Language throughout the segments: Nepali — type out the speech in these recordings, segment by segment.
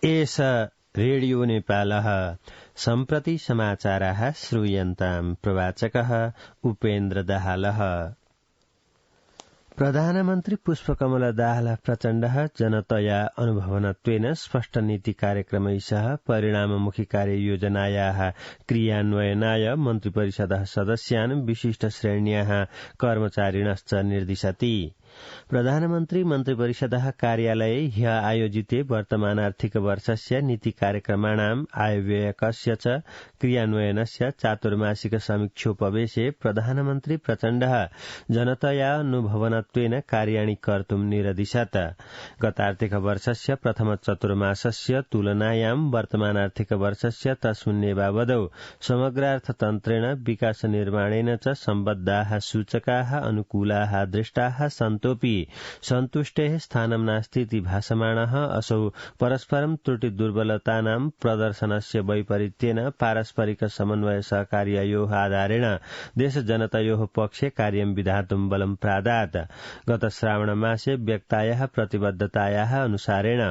एष रेडियो नेपालः सम्प्रति समाचाराः श्रूयन्ताम् प्रवाचकः उपेन्द्र दाहालः। प्रधानमन्त्री पुष्पकमल दाहाल प्रचण्डः जनतया अनुभवनत्वेन स्पष्ट नीति कार्यक्रमैः परिणाममुखी कार्ययोजनायाः क्रियान्वयनाय मन्त्रिपरिषदः सदस्यान् विशिष्ट श्रेण्याः कर्मचारिणश्च निर्दिशति। प्रधानमन्त्री मन्त्रिपरिषदः कार्यालये ह्य आयोजिते वर्तमान आर्थिक वर्षस्य नीति कार्यक्रमाणाम् आयव्ययकस्य च क्रियान्वयनस्य चातुर्मासिक समीक्षोपवेशे प्रधानमन्त्री प्रचण्डः जनतया अनुभवनत्वेन कार्याणि कर्तुम् निरदिशत्। गत आर्थिक वर्षस्य प्रथम चतुर्मासस्य तुलनायाम् वर्तमान आर्थिक वर्षस्य तस्मिन्नेवावधौ समग्रार्थतन्त्रेण विकास निर्माणेन च सम्बद्धाः सूचकाः अनुकूलाः दृष्टाः सन्तोऽपि सन्तुष्टेः स्थानं नास्तीति भासमानः असौ परस्परं त्रुटि दुर्बलतानां प्रदर्शनस्य वैपरीत्येन पारस्परिक समन्वय सहकार्ययोः आधारेण देश जनतायोः पक्षे कार्यं विधातुं बलं प्रादात्। गत श्रावण मासे व्यक्तायाः प्रतिबद्धतायाः अनुसारेण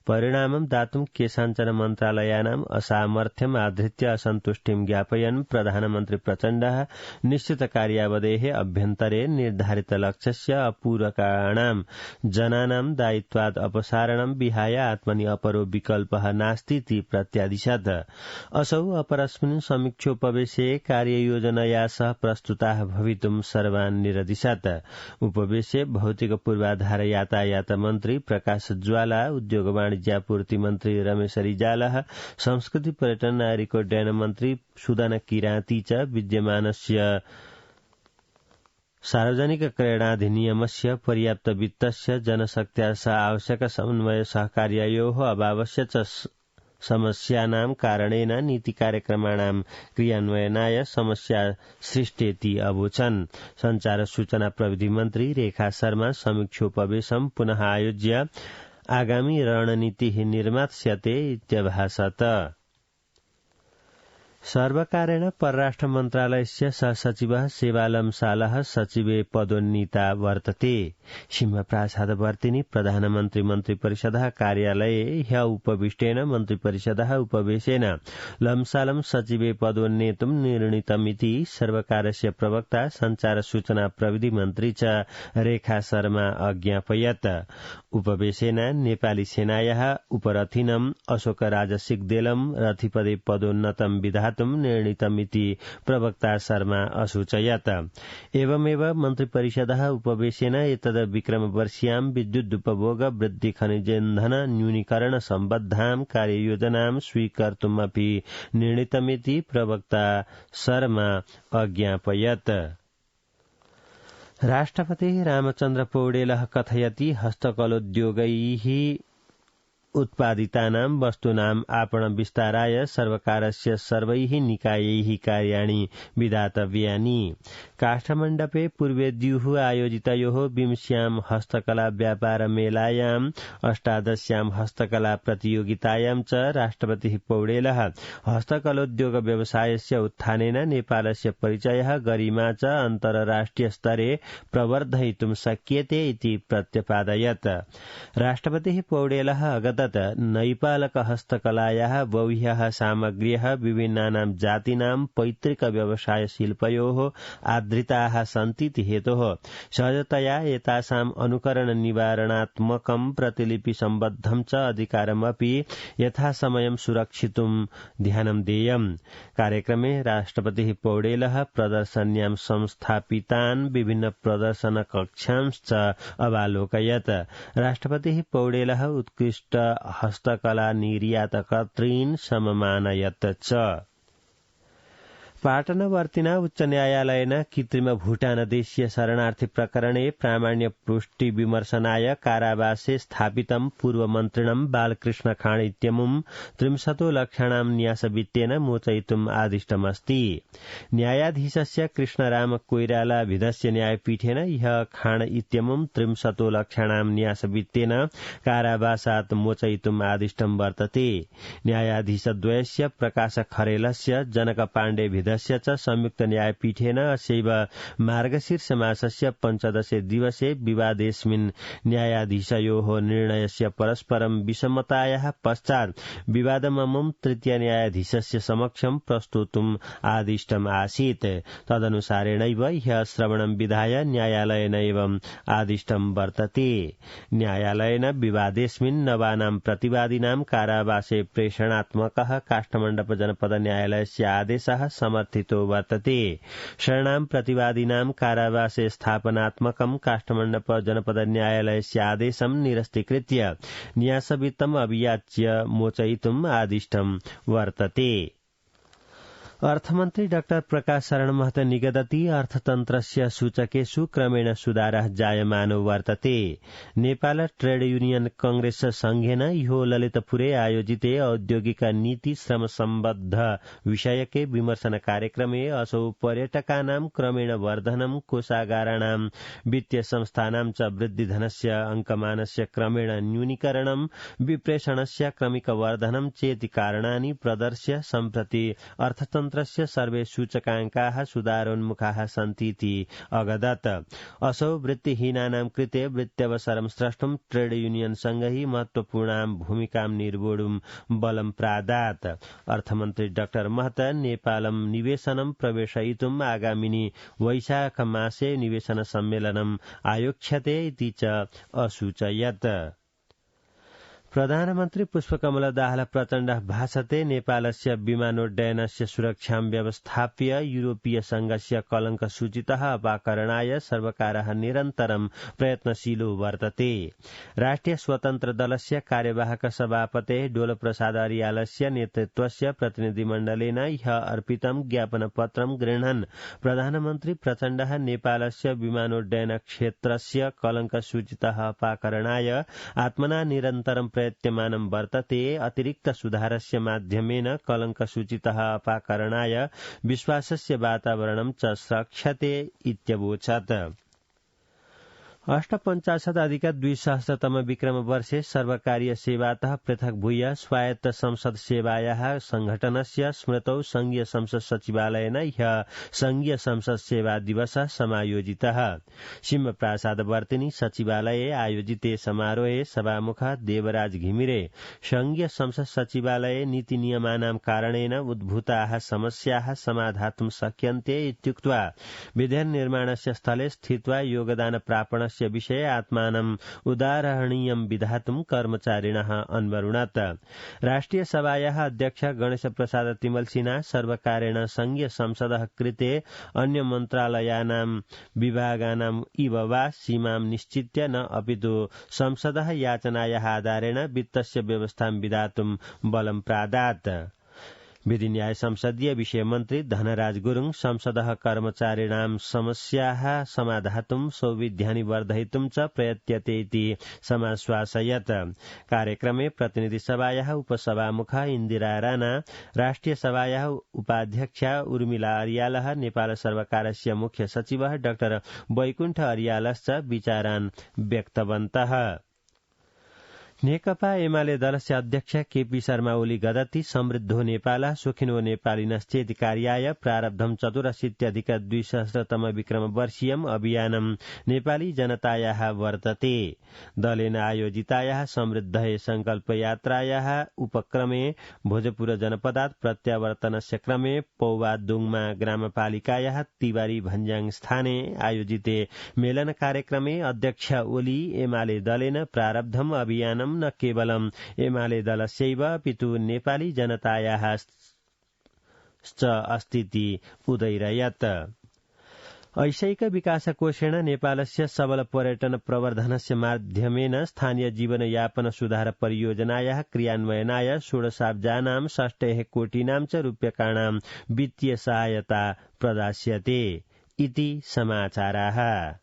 परिणामं दातुं केषाञ्चन मन्त्रालयानाम् असामर्थ्यम् आधृत्य असन्तुष्टिं ज्ञापयन् प्रधानमन्त्री प्रचण्डः निश्चित कार्यावधेः अभ्यन्तरे निर्धारित लक्ष्यस्य अपूरकाणां जनानां दायित्वात् अपसारणं विहाय आत्मनि अपरो विकल्पः नास्तीति प्रत्यादिशत्। असौ अपरस्मिन् समीक्षोपवेशे कार्ययोजनया सह प्रस्तुताः भवितुं सर्वान् निरदिशत्। उपवेशे भौतिक पूर्वाधार यातायात मन्त्री प्रकाश ज्वाला, उद्योग वाणिज्यापूर्ति मन्त्री रमेश रिजालः, संस्कृति पर्यटन नागरिक उड्डयन मन्त्री सुदन किराँती च विद्यमानस्य सार्वजनिक क्रयणाधिनियमस्य पर्याप्त वित्तस्य जनशक्त्या सह आवश्यक समन्वय सहकार्ययोः अभावस्य च समस्यानां कारणेन नीति कार्यक्रमाणां क्रियान्वयनाय समस्या सृष्टेति अवोचन्। संचार सूचना प्रविधि मन्त्री रेखा शर्मा समीक्षोपवेशं पुनः आयोज्य आगामी रणनीतिः निर्मास्यते इत्यभाषत। सर्वकारेण परराष्ट्र मन्त्रालयस्य सहसचिवः सेवालम सालः सचिवे पदोन्नीता वर्तते। सिंहप्रासादवर्तिनि प्रधानमन्त्री मन्त्रिपरिषदः कार्यालये ह्य उपविष्टेन मन्त्रिपरिषदः उपवेशेन लम्सालम सचिवे पदोन्नेतुं निर्णीतमिति सर्वकारस्य प्रवक्ता संचार सूचना प्रविधि मन्त्री च रेखा शर्मा अज्ञापयत्। उपवेशेन नेपाली सेनायाः उपरथिनम् अशोक राजसिगदेलम रथिपदे पदोन्नतं विधातुं निर्णीतमिति प्रवक्ता शर्मा असूचयत्। एवमेव मन्त्रिपरिषदः उपवेशेन एतद् विक्रमवर्षीयां विद्युदुपभोग वृद्धि खनिजेन्धन न्यूनीकरण सम्बद्धां कार्ययोजनां स्वीकर्तुमपि निर्णीतमिति प्रवक्ता शर्मा अज्ञापयत्। राष्ट्रपतिः रामचन्द्र पौडेलः कथयति हस्तकलोद्योगैः उत्पादितानां वस्तूनां आपण विस्ताराय सर्वकारस्य सर्वैः निकायैः कार्याणि विधातव्यानि। काष्ठमण्डपे पूर्वेद्युः आयोजितयोः विंश्यां हस्तकला व्यापार मेलायां अष्टादश्यां हस्तकला प्रतियोगितायां च राष्ट्रपतिः पौडेलः हस्तकलोद्योग व्यवसायस्य उत्थानेन नेपालस्य परिचयः गरिमा च अन्तर्राष्ट्रिय स्तरे प्रवर्धयितुं शक्यते इति प्रत्यपादयत्। राष्ट्रपतिः पौडेलः अगतत् नैपालक हस्तकलायाः बह्व्यः सामग्र्यः विभिन्नानां जातीनां पैतृक व्यवसाय शिल्पयोः आधृताः सन्तीति हेतोः सहजतया एतासाम् अनुकरण निवारणात्मकं प्रतिलिपि सम्बद्धं च अधिकारमपि यथासमयं सुरक्षितुं ध्यानं देयम्। कार्यक्रमे राष्ट्रपतिः पौडेलः प्रदर्शन्यां संस्थापितान् विभिन्न प्रदर्शन कक्षांश्च अवालोकयत्। राष्ट्रपतिः पौडेलः उत्कृष्ट हस्तकला निर्यातकर्तॄन् सममानयत् च। पाटनवर्तिना उच्च न्यायालयेन कृत्रिम भूटानदेशीय शरणार्थी प्रकरणे प्रामाण्य पुष्टि विमर्शनाय कारावासे स्थापितं पूर्वमन्त्रिणं बालकृष्ण खाँड इत्यमुं 30 लक्षाणां न्यासवित्तेन मोचयितुम् आदिष्टमस्ति। न्यायाधीशस्य कृष्णराम कोइरालाभिधस्य न्यायपीठेन ह्यः खाँड इत्यमुं 30 लक्षाणां न्यासवित्तेन कारावासात् मोचयितुम् आदिष्टं वर्तते। न्यायाधीशद्वयस्य प्रकाश खरेलस्य जनक पाण्डे दिनस्य च संयुक्त न्यायपीठेन अस्यैव मार्गशीर्ष मासस्य 15 दिवसे विवादेस्मिन् न्यायाधीशयोः निर्णयस्य परस्परं विसम्मतायाः पश्चात् विवादममुं तृतीय न्यायाधीशस्य समक्षं प्रस्तोतुम् आदिष्टम् आसीत्। तदनुसारेणैव ह्यः श्रवणं विधाय न्यायालयेन एवं आदिष्टं वर्तते। न्यायालयेन विवादेस्मिन् नवानां प्रतिवादिनां कारावासे प्रेषणात्मकः काष्ठमण्डप जनपद न्यायालयस्य आदेशः समर्थितो वर्तते। शरणां प्रतिवादिनां कारावासे स्थापनात्मकं काष्ठमण्डप जनपद न्यायालयस्य आदेशं निरस्तीकृत्य न्यासवित्तम् अभियाच्य मोचयितुम् आदिष्टं वर्तते। अर्थमन्त्री डाक्टर प्रकाश शरण महतो निगदति अर्थतन्त्रस्य सूचकेषु क्रमेण सुधारः जायमानो वर्तते। नेपाल ट्रेड यूनियन कांग्रेस संघेन ह्यो ललितपुरे आयोजिते औद्योगिक नीति श्रम सम्बद्ध विषयके विमर्शन कार्यक्रमे असौ पर्यटकानां क्रमेण वर्धनं कोषागाराणां वित्तीय संस्थानां च वृद्धिधनस्य अंकमानस्य क्रमेण न्यूनीकरणं विप्रेषणस्य क्रमिक वर्धनं चेति कारणानि प्रदर्श्य सम्प्रति अर्थतन्त्र सर्वे सूचकाङ्काः सुधारोन्मुखाः सन्तीति अगदत्। असौ वृत्तिहीनानां कृते वृत्त्यवसरं स्रष्टुं ट्रेड यूनियन संघैः महत्वपूर्णां भूमिकां निर्वोढुं बलं प्रादात्। अर्थमन्त्री डाक्टर महतो नेपालं निवेशनं प्रवेशयितुम् आगामिनि वैशाख मासे निवेशन सम्मेलनम् आयोक्ष्यते इति च असूचयत्। प्रधानमन्त्री पुष्पकमल दाहाल प्रचण्डः भाषते नेपालस्य विमानोड्डयनस्य सुरक्षां व्यवस्थाप्य यूरोपीय संघस्य कलंक सूचितः अपाकरणाय सर्वकारः निरन्तरं प्रयत्नशीलो वर्तते। राष्ट्रिय स्वतन्त्र दलस्य कार्यवाहक सभापतेः डोल प्रसाद अर्यालस्य नेतृत्वस्य प्रतिनिधिमण्डलेन ह्यः अर्पितं ज्ञापनपत्रं गृह्णन् प्रधानमन्त्री प्रचण्डः नेपालस्य विमानोड्डयन क्षेत्रस्य कलंक सूचितः अपाकरणाय आत्मना निरन्तरं प्रयत्यमानं वर्तते। अतिरिक्त सुधारस्य माध्यमेन कलंक सूचितः अपाकरणाय विश्वासस्य वातावरणं च स्रक्ष्यते इत्यवोचत्। 58-2000 विक्रम वर्षे सर्वकारीय सेवातः पृथक भूय स्वायत्त संसद सेवायाः संघटनस्य स्मृतौ संघीय संसद सचिवालयेन ह्यः संघीय संसद सेवा दिवसः समायोजितः। सिंहप्रासादवर्तिनि सचिवालये आयोजिते समारोहे सभामुखः देवराज घिमिरे संघीय संसद सचिवालये नीति नियमानां कारणेन उद्भूताः समस्याः समाधातुं शक्यन्ते इत्युक्त्वा विधेयक निर्माणस्य स्थले स्थित्वा योगदान प्रापणस्य विषये आत्मानम् उदाहरणीयं विधातुं कर्मचारिणः अन्वरुणत्। राष्ट्रिय सभायाः अध्यक्ष गणेश प्रसाद तिमल सिन्हा सर्वकारेण संघीय संसदः कृते अन्य मन्त्रालयानां विभागानां इव वा सीमां निश्चित्य न अपितु संसदः याचनायाः आधारेण वित्तस्य व्यवस्थां विधातुं बलं प्रादात्। विधि न्याय संसदीय विषय मन्त्री धनराज गुरुङ संसदः कर्मचारिणां समस्याः समाधातुं सौविध्यानि वर्धयितुं च प्रयत्यते इति समाश्वासयत्। कार्यक्रमे प्रतिनिधि सभायाः उपसभामुखा इन्दिरा राणा, राष्ट्रिय सभायाः उपाध्यक्षा उर्मिला अर्यालः, नेपाल सर्वकारस्य मुख्य सचिवः डाक्टर वैकुण्ठ अर्यालश्च विचारान् व्यक्तवन्तः। नेकपा एमाले दलस्य अध्यक्ष केपी शर्मा ओली गदति समृद्धो नेपाल सुखिनो नेपालिनश्चेति कार्याय प्रारब्धं 84+200 विक्रम वर्षीयम् अभियानं नेपाली जनतायाः वर्तते। दलेन आयोजितायाः समृद्धये संकल्प यात्रायाः उपक्रमे भोजपुर जनपदात् प्रत्यावर्तनस्य क्रमे पौवादुङमा ग्रामपालिकायाः तिवारी भन्ज्याङ स्थाने आयोजिते मेलन कार्यक्रमे अध्यक्ष ओली एमाले दलेन प्रारब्धम् अभियानं न केवलम् एमाले दलस्यैव अपितु नेपाली जनतायाः च अस्तीति उदैरयत्। ऐशैक विकास कोषेण नेपालस्य सबल पर्यटन प्रवर्धनस्य माध्यमेन स्थानीय जीवनयापन सुधार परियोजनायाः क्रियान्वयनाय 16 षष्ठेः कोटिनां च रूप्यकाणां वित्तीय सहायता प्रदास्यते इति समाचाराः।